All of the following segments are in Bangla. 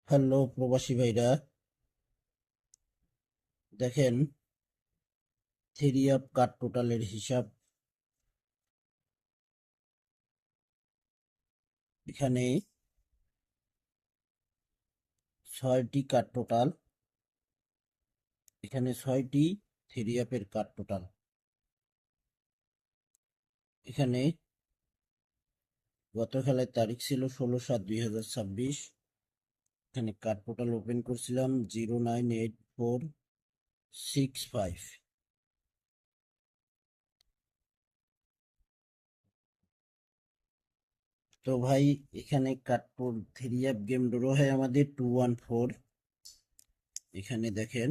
হ্যালো প্রবাসী ভাইরা, দেখেন থ্রি আপ কার্ড টোটালের হিসাব। এখানে 6টি কার্ড টোটাল, এখানে 6টি থ্রি আপের কার্ড টোটাল। এখানে গত খেলার তারিখ ছিল 16/7/2026। এখানে কার্ড টোটাল ওপেন করছিলাম 0984665। তো ভাই, এখানে card three up game draw হয় আমাদের 214। এখানে দেখেন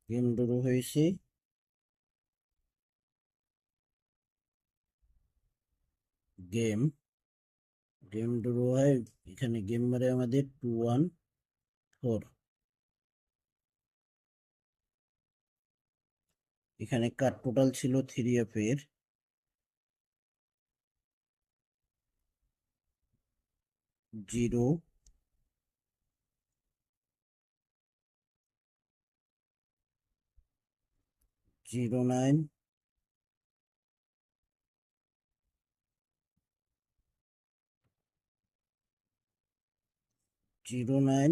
গেম ড্র হয়েছে গেম গেম ড্র হয়। এখানে গেম মারে আমাদের 214। এখানে কার্ড টোটাল ছিল থ্রি এফের 009, জিরো নাইন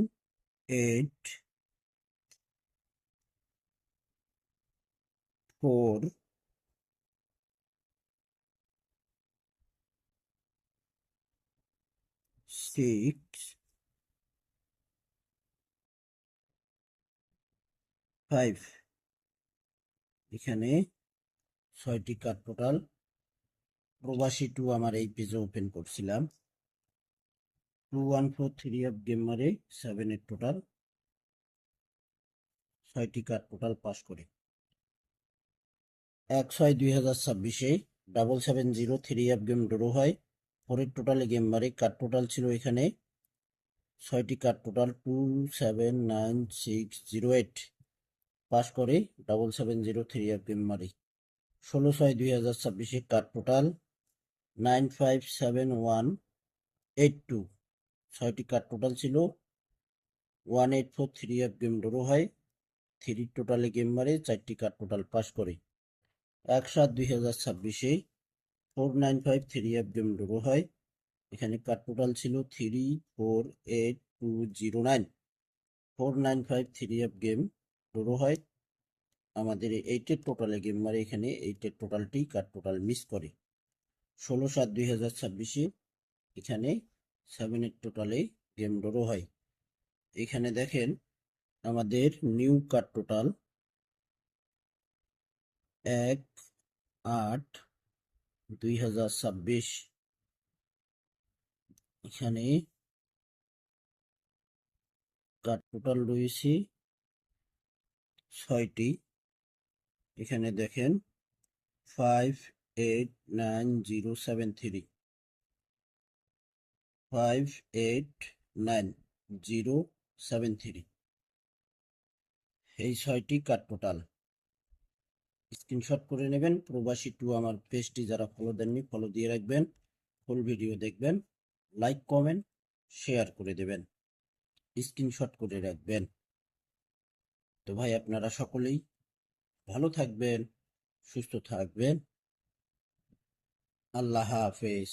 84665। এখানে 6টি কার্ড টোটাল। প্রবাসী 2 আমার এই পেজে ওপেন করছিলাম। 214 থ্রি অফ গেম মারে 7 এর টোটাল, 6টি কার্ড টোটাল পাস করে 1/6/2026-এ 770 থ্রি অফ গেম ড্র হয়। 4 টোটালে গেম মারে কার্ড টোটাল ছিল এখানে 6টি কার্ড টোটাল 279608। পাস করে 770 থ্রি অফ গেম মারে 16/6/2026-এ কার্ড টোটাল 957182। 6টি কার্ড টোটাল ছিল 184 থ্রি অফ গেম ড্র হয়। 3 টোটালে গেম মারে 4টি কার্ড টোটাল পাস করে 1/7/2026-এ 495 থ্রি অফ গেম ড্র হয়। এখানে কার্ড টোটাল ছিল 348209। 495 থ্রি অফ গেম ড্র হয়। আমাদের 8-এর টোটালে গেম মারে এখানে 8-এর টোটালটি কার্ড টোটাল মিস করে 16/7/2026-এ এখানে 7-এর টোটালে গেম ড্র হয়। এখানে দেখেন আমাদের নিউ কার্ড টোটাল 1/8/2026। এখানে কার্ড টোটাল রয়েছে 6টি। এখানে দেখেন 589073, 589073, এই 6টি কার্ড টোটাল। স্ক্রিনশট করে নেবেন। প্রবাসী 2 আমার পেজটি যারা ফলো দেননি ফলো দিয়ে রাখবেন। ফুল ভিডিও দেখবেন, লাইক কমেন্ট শেয়ার করে দেবেন, স্ক্রিনশট করে রাখবেন। তো ভাই, আপনারা সকলেই ভালো থাকবেন, সুস্থ থাকবেন। আল্লাহ হাফেজ।